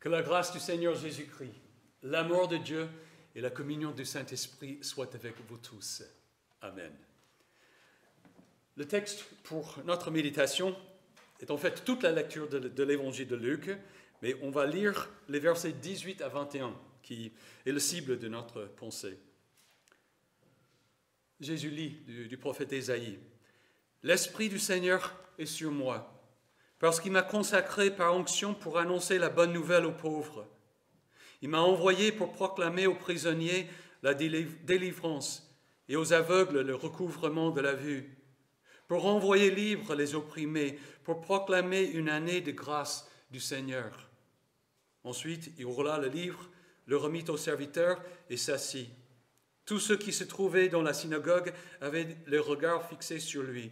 Que la grâce du Seigneur Jésus-Christ, l'amour de Dieu et la communion du Saint-Esprit soient avec vous tous. Amen. Le texte pour notre méditation est en fait toute la lecture de l'évangile de Luc, mais on va lire les versets 18 à 21, qui est le cible de notre pensée. Jésus lit du prophète Ésaïe. « L'Esprit du Seigneur est sur moi, parce qu'il m'a consacré par onction pour annoncer la bonne nouvelle aux pauvres. Il m'a envoyé pour proclamer aux prisonniers la délivrance et aux aveugles le recouvrement de la vue, pour renvoyer libres les opprimés, pour proclamer une année de grâce du Seigneur. » Ensuite, il roula le livre, le remit au serviteur et s'assit. Tous ceux qui se trouvaient dans la synagogue avaient le regard fixé sur lui.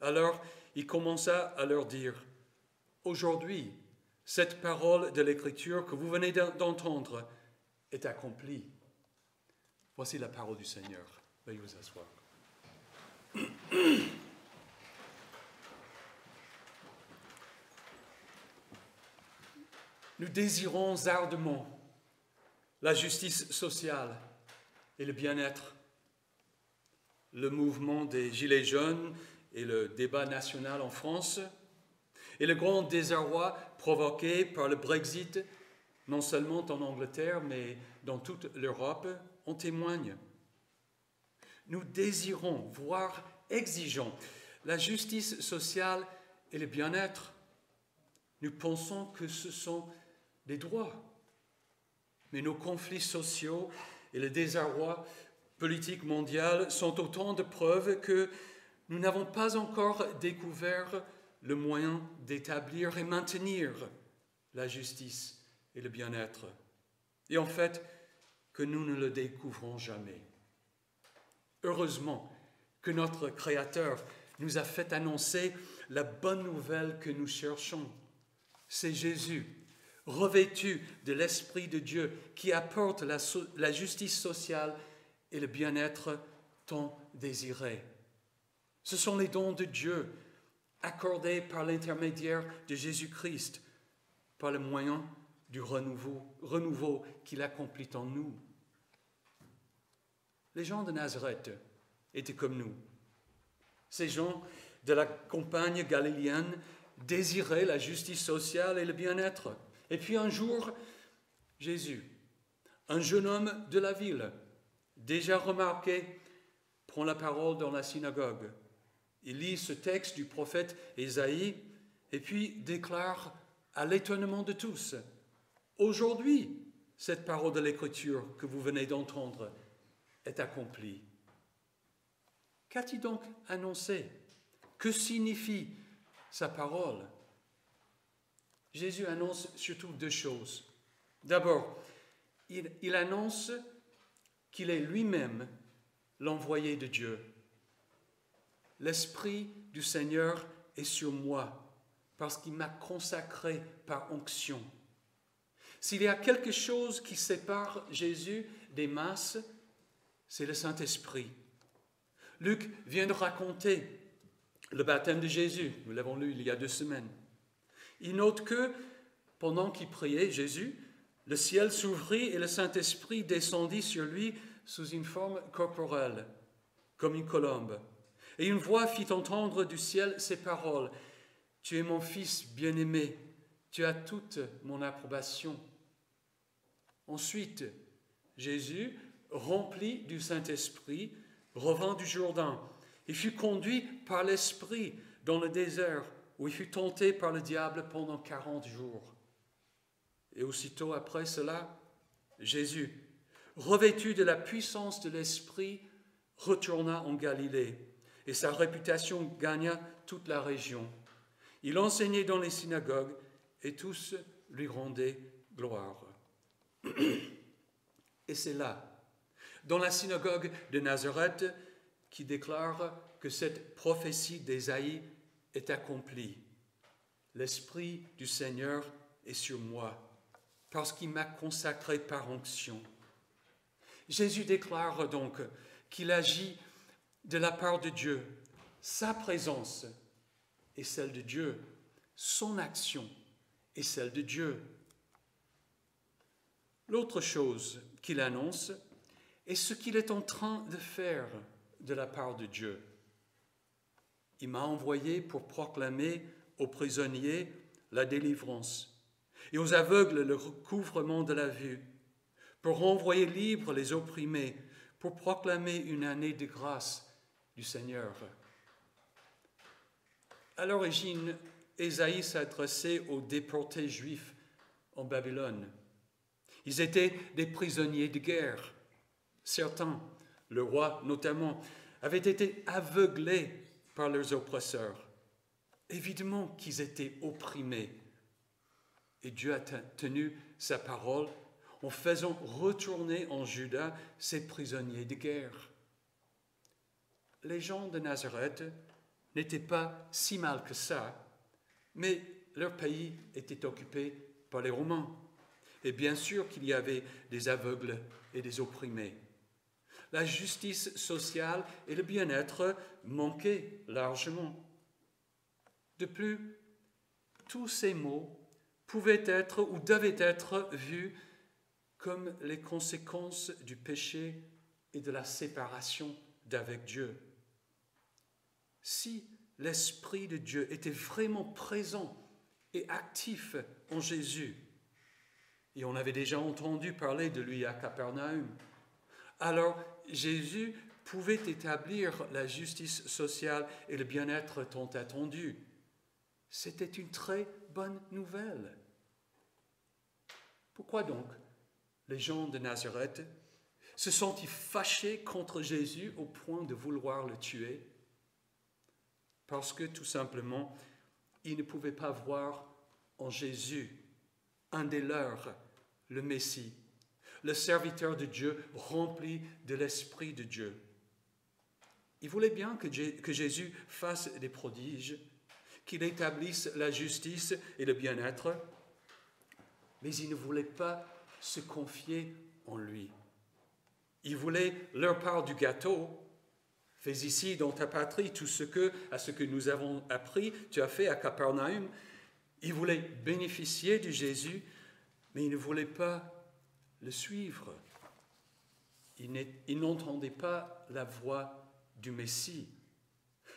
Alors, il commença à leur dire: « Aujourd'hui, cette parole de l'Écriture que vous venez d'entendre est accomplie. » Voici la parole du Seigneur. Veuillez vous asseoir. Nous désirons ardemment la justice sociale et le bien-être. Le mouvement des Gilets jaunes et le débat national en France et le grand désarroi provoqué par le Brexit, non seulement en Angleterre, mais dans toute l'Europe, en témoignent. Nous désirons, voire exigeons, la justice sociale et le bien-être. Nous pensons que ce sont des droits. Mais nos conflits sociaux et le désarroi politique mondial sont autant de preuves que nous n'avons pas encore découvert le moyen d'établir et maintenir la justice et le bien-être. Et en fait, que nous ne le découvrons jamais. Heureusement que notre Créateur nous a fait annoncer la bonne nouvelle que nous cherchons. C'est Jésus, revêtu de l'Esprit de Dieu, qui apporte la justice sociale et le bien-être tant désirés. Ce sont les dons de Dieu, accordés par l'intermédiaire de Jésus-Christ, par le moyen du renouveau qu'il accomplit en nous. Les gens de Nazareth étaient comme nous. Ces gens de la campagne galiléenne désiraient la justice sociale et le bien-être. Et puis un jour, Jésus, un jeune homme de la ville, déjà remarqué, prend la parole dans la synagogue. Il lit ce texte du prophète Ésaïe et puis déclare à l'étonnement de tous: « Aujourd'hui, cette parole de l'Écriture que vous venez d'entendre est accomplie. » Qu'a-t-il donc annoncé? Que signifie sa parole? Jésus annonce surtout deux choses. D'abord, il annonce qu'il est lui-même l'envoyé de Dieu. L'Esprit du Seigneur est sur moi parce qu'il m'a consacré par onction. S'il y a quelque chose qui sépare Jésus des masses, c'est le Saint-Esprit. Luc vient de raconter le baptême de Jésus. Nous l'avons lu il y a 2 semaines. Il note que, pendant qu'il priait, Jésus, le ciel s'ouvrit et le Saint-Esprit descendit sur lui sous une forme corporelle, comme une colombe. Et une voix fit entendre du ciel ces paroles: « Tu es mon Fils bien-aimé, tu as toute mon approbation. » Ensuite, Jésus, rempli du Saint-Esprit, revint du Jourdain et fut conduit par l'Esprit dans le désert, où il fut tenté par le diable pendant 40 jours. Et aussitôt après cela, Jésus, revêtu de la puissance de l'Esprit, retourna en Galilée, et sa réputation gagna toute la région. Il enseignait dans les synagogues, et tous lui rendaient gloire. Et c'est là, dans la synagogue de Nazareth, qu'il déclare que cette prophétie d'Ésaïe est accomplie. L'Esprit du Seigneur est sur moi, parce qu'il m'a consacré par onction. Jésus déclare donc qu'il agit de la part de Dieu. Sa présence est celle de Dieu, son action est celle de Dieu. L'autre chose qu'il annonce est ce qu'il est en train de faire de la part de Dieu. Il m'a envoyé pour proclamer aux prisonniers la délivrance et aux aveugles le recouvrement de la vue, pour renvoyer libres les opprimés, pour proclamer une année de grâce du Seigneur. À l'origine, Ésaïe s'adressait aux déportés juifs en Babylone. Ils étaient des prisonniers de guerre. Certains, le roi notamment, avaient été aveuglés par leurs oppresseurs. Évidemment qu'ils étaient opprimés. Et Dieu a tenu sa parole en faisant retourner en Juda ces prisonniers de guerre. Les gens de Nazareth n'étaient pas si mal que ça, mais leur pays était occupé par les Romains. Et bien sûr qu'il y avait des aveugles et des opprimés. La justice sociale et le bien-être manquaient largement. De plus, tous ces maux pouvaient être ou devaient être vus comme les conséquences du péché et de la séparation d'avec Dieu. Si l'Esprit de Dieu était vraiment présent et actif en Jésus, et on avait déjà entendu parler de lui à Capernaum, alors Jésus pouvait établir la justice sociale et le bien-être tant attendu. C'était une très bonne nouvelle. Pourquoi donc les gens de Nazareth se sont-ils fâchés contre Jésus au point de vouloir le tuer? Parce que tout simplement, ils ne pouvaient pas voir en Jésus, un des leurs, le Messie, le serviteur de Dieu rempli de l'Esprit de Dieu. Ils voulaient bien que Jésus fasse des prodiges, qu'il établisse la justice et le bien-être, mais ils ne voulaient pas se confier en lui. Ils voulaient leur part du gâteau. Fais ici dans ta patrie tout ce que nous avons appris, tu as fait à Capernaum. Ils voulaient bénéficier de Jésus, mais ils ne voulaient pas le suivre. Ils n'entendaient pas la voix du Messie.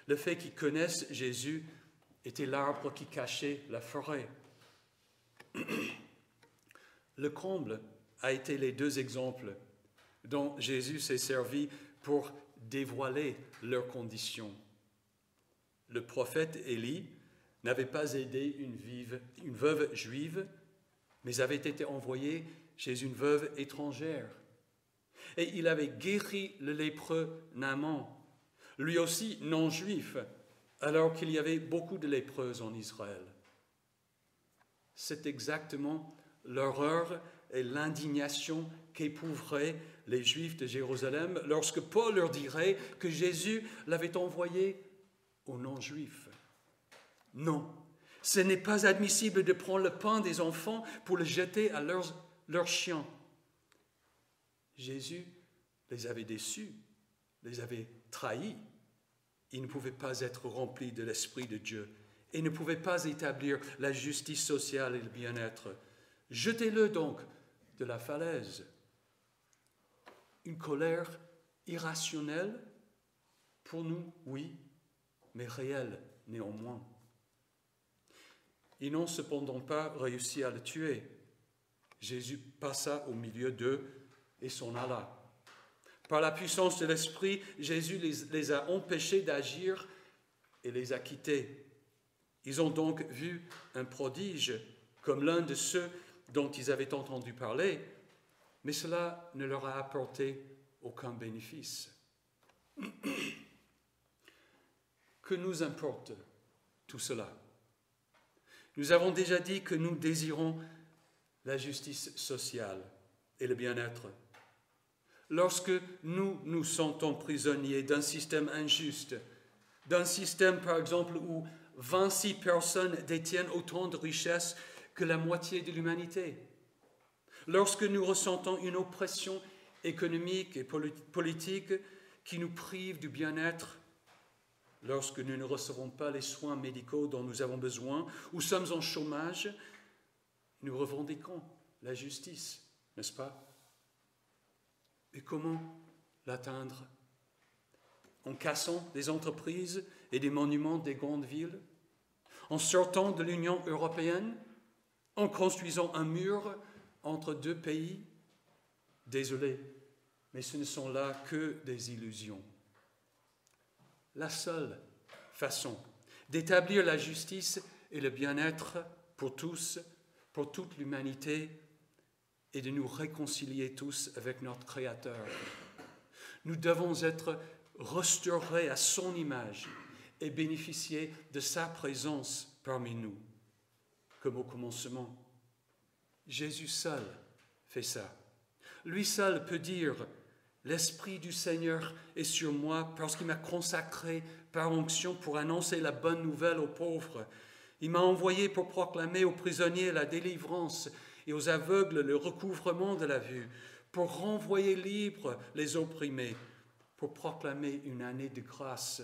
Le fait qu'ils connaissent Jésus était l'arbre qui cachait la forêt. Le comble a été les deux exemples dont Jésus s'est servi pour dévoiler leurs conditions. Le prophète Élie n'avait pas aidé une veuve juive, mais avait été envoyé chez une veuve étrangère. Et il avait guéri le lépreux Naaman, lui aussi non juif, alors qu'il y avait beaucoup de lépreux en Israël. C'est exactement l'horreur et l'indignation qu'éprouveraient les Juifs de Jérusalem lorsque Paul leur dirait que Jésus l'avait envoyé aux non-Juifs. Non, ce n'est pas admissible de prendre le pain des enfants pour le jeter à leurs chiens. Jésus les avait déçus, les avait trahis. Ils ne pouvaient pas être remplis de l'Esprit de Dieu et ne pouvaient pas établir la justice sociale et le bien-être. Jetez-le donc de la falaise. Une colère irrationnelle, pour nous, oui, mais réelle néanmoins. Ils n'ont cependant pas réussi à le tuer. Jésus passa au milieu d'eux et s'en alla. Par la puissance de l'Esprit, Jésus les a empêchés d'agir et les a quittés. Ils ont donc vu un prodige comme l'un de ceux dont ils avaient entendu parler, mais cela ne leur a apporté aucun bénéfice. Que nous importe tout cela? Nous avons déjà dit que nous désirons la justice sociale et le bien-être. Lorsque nous nous sentons prisonniers d'un système injuste, d'un système par exemple où 26 personnes détiennent autant de richesses que la moitié de l'humanité, lorsque nous ressentons une oppression économique et politique qui nous prive du bien-être, lorsque nous ne recevons pas les soins médicaux dont nous avons besoin ou sommes en chômage, nous revendiquons la justice n'est-ce pas? Et comment l'atteindre? En cassant des entreprises et des monuments des grandes villes? En sortant de l'Union européenne? En construisant un mur entre deux pays? Désolé, mais ce ne sont là que des illusions. La seule façon d'établir la justice et le bien-être pour tous, pour toute l'humanité, est de nous réconcilier tous avec notre Créateur. Nous devons être restaurés à son image et bénéficier de sa présence parmi nous, comme au commencement. Jésus seul fait ça. Lui seul peut dire « L'Esprit du Seigneur est sur moi parce qu'il m'a consacré par onction pour annoncer la bonne nouvelle aux pauvres. Il m'a envoyé pour proclamer aux prisonniers la délivrance et aux aveugles le recouvrement de la vue, pour renvoyer libres les opprimés, pour proclamer une année de grâce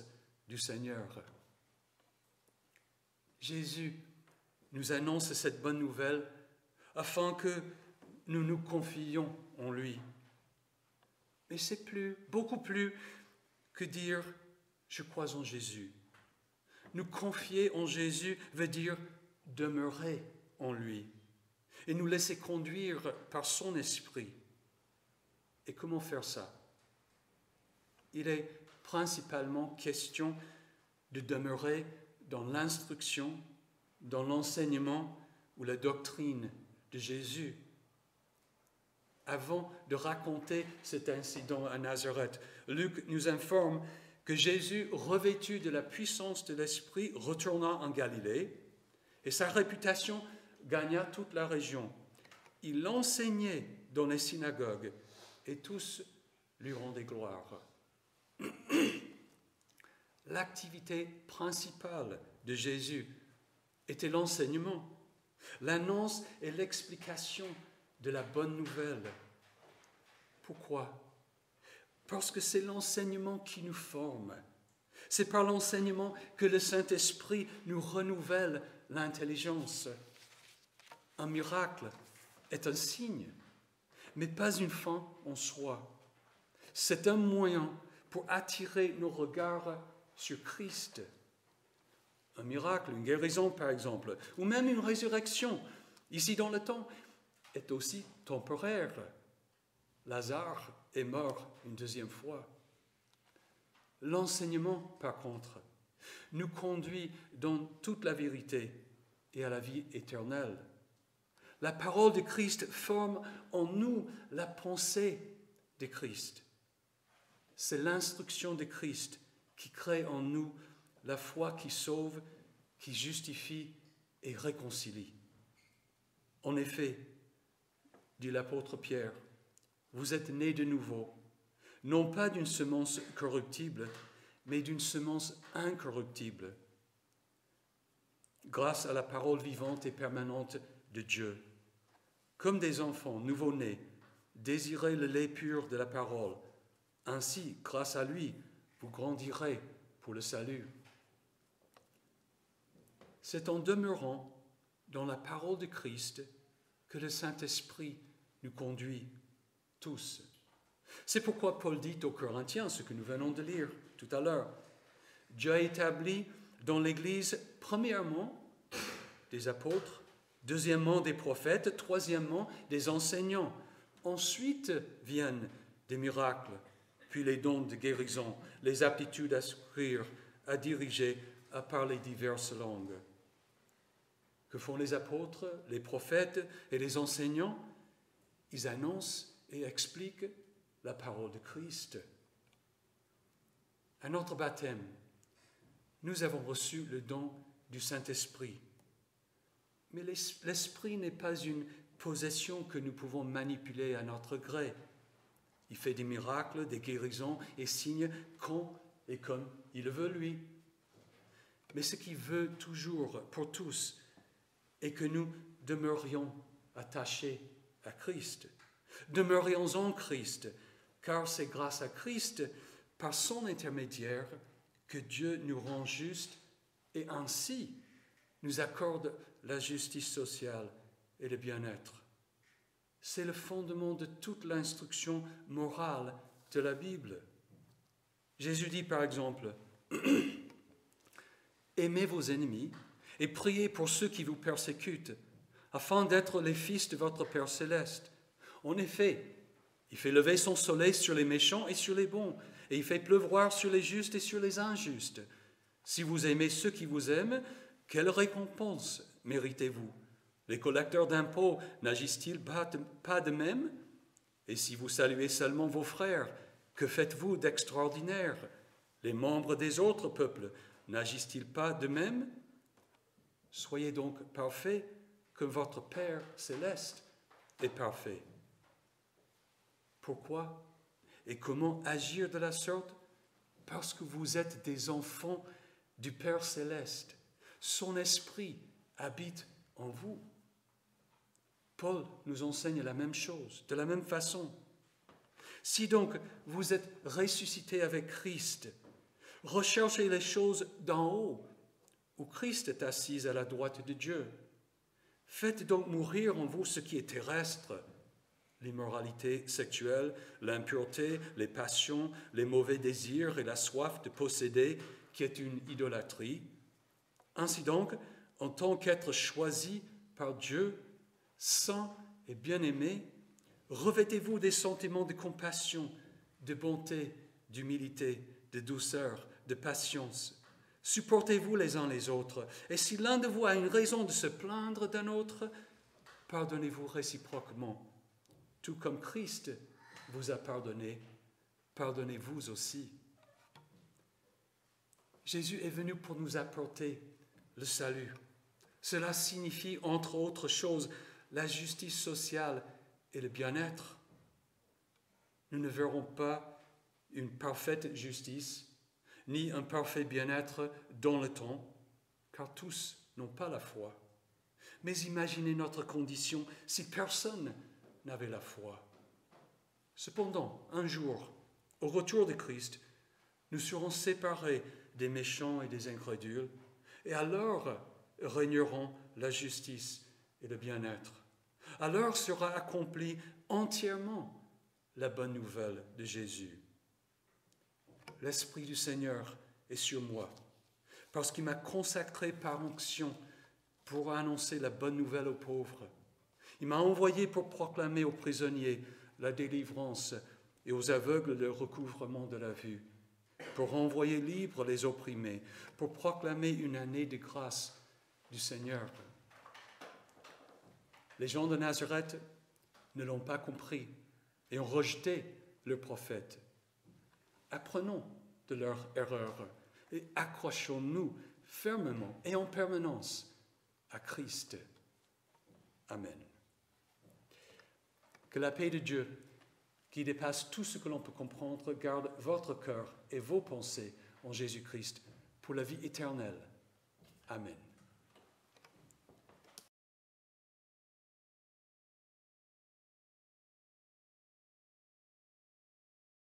du Seigneur. » Jésus nous annonce cette bonne nouvelle afin que nous nous confions en lui. Mais c'est beaucoup plus que dire « je crois en Jésus ». Nous confier en Jésus veut dire demeurer en lui et nous laisser conduire par son esprit. Et comment faire ça? Il est principalement question de demeurer dans l'instruction, dans l'enseignement ou la doctrine de Jésus. Avant de raconter cet incident à Nazareth, Luc nous informe que Jésus, revêtu de la puissance de l'Esprit, retourna en Galilée et sa réputation gagna toute la région. Il enseignait dans les synagogues et tous lui rendaient gloire. L'activité principale de Jésus était l'enseignement, l'annonce et l'explication de la bonne nouvelle. Pourquoi? Parce que c'est l'enseignement qui nous forme. C'est par l'enseignement que le Saint-Esprit nous renouvelle l'intelligence. Un miracle est un signe, mais pas une fin en soi. C'est un moyen pour attirer nos regards sur Christ. Un miracle, une guérison par exemple, ou même une résurrection, ici dans le temps, est aussi temporaire. Lazare est mort une deuxième fois. L'enseignement, par contre, nous conduit dans toute la vérité et à la vie éternelle. La parole de Christ forme en nous la pensée de Christ. C'est l'instruction de Christ qui crée en nous la foi qui sauve, qui justifie et réconcilie. En effet, dit l'apôtre Pierre, vous êtes nés de nouveau, non pas d'une semence corruptible, mais d'une semence incorruptible, grâce à la parole vivante et permanente de Dieu. Comme des enfants nouveau-nés, désirez le lait pur de la parole. Ainsi, grâce à lui, vous grandirez pour le salut. C'est en demeurant dans la parole de Christ que le Saint-Esprit nous conduit tous. C'est pourquoi Paul dit aux Corinthiens, ce que nous venons de lire tout à l'heure, Dieu a établi dans l'Église, premièrement, des apôtres, deuxièmement, des prophètes, troisièmement, des enseignants. Ensuite viennent des miracles, puis les dons de guérison, les aptitudes à écrire, à diriger, à parler diverses langues. Que font les apôtres, les prophètes et les enseignants? Ils annoncent et expliquent la parole de Christ. À notre baptême, nous avons reçu le don du Saint-Esprit. Mais l'Esprit n'est pas une possession que nous pouvons manipuler à notre gré. Il fait des miracles, des guérisons et signes quand et comme il le veut, lui. Mais ce qu'il veut toujours pour tous est que nous demeurions attachés à Christ. Demeurions en Christ, car c'est grâce à Christ, par son intermédiaire, que Dieu nous rend justes et ainsi nous accorde la justice sociale et le bien-être. C'est le fondement de toute l'instruction morale de la Bible. Jésus dit par exemple, « Aimez vos ennemis et priez pour ceux qui vous persécutent, afin d'être les fils de votre Père céleste. En effet, il fait lever son soleil sur les méchants et sur les bons, et il fait pleuvoir sur les justes et sur les injustes. Si vous aimez ceux qui vous aiment, quelle récompense méritez-vous? Les collecteurs d'impôts n'agissent-ils pas de même? Et si vous saluez seulement vos frères, que faites-vous d'extraordinaire? Les membres des autres peuples n'agissent-ils pas de même? Soyez donc parfaits comme votre Père céleste est parfait. » Pourquoi et comment agir de la sorte? Parce que vous êtes des enfants du Père céleste. Son esprit habite en vous. Paul nous enseigne la même chose, de la même façon. Si donc vous êtes ressuscités avec Christ, recherchez les choses d'en haut, où Christ est assis à la droite de Dieu. Faites donc mourir en vous ce qui est terrestre, l'immoralité sexuelle, l'impureté, les passions, les mauvais désirs et la soif de posséder, qui est une idolâtrie. Ainsi donc, en tant qu'être choisi par Dieu, saint et bien-aimé, revêtez-vous des sentiments de compassion, de bonté, d'humilité, de douceur, de patience. Supportez-vous les uns les autres, et si l'un de vous a une raison de se plaindre d'un autre, pardonnez-vous réciproquement. Tout comme Christ vous a pardonné, pardonnez-vous aussi. Jésus est venu pour nous apporter le salut. Cela signifie, entre autres choses, la justice sociale et le bien-être. Nous ne verrons pas une parfaite justice, ni un parfait bien-être dans le temps, car tous n'ont pas la foi. Mais imaginez notre condition si personne n'avait la foi. Cependant, un jour, au retour de Christ, nous serons séparés des méchants et des incrédules, et alors régneront la justice et le bien-être. Alors sera accomplie entièrement la bonne nouvelle de Jésus. L'Esprit du Seigneur est sur moi, parce qu'il m'a consacré par onction pour annoncer la bonne nouvelle aux pauvres. Il m'a envoyé pour proclamer aux prisonniers la délivrance et aux aveugles le recouvrement de la vue, pour renvoyer libres les opprimés, pour proclamer une année de grâce du Seigneur. Les gens de Nazareth ne l'ont pas compris et ont rejeté le prophète. Apprenons de leur erreur et accrochons-nous fermement et en permanence à Christ. Amen. Que la paix de Dieu, qui dépasse tout ce que l'on peut comprendre, garde votre cœur et vos pensées en Jésus-Christ pour la vie éternelle. Amen.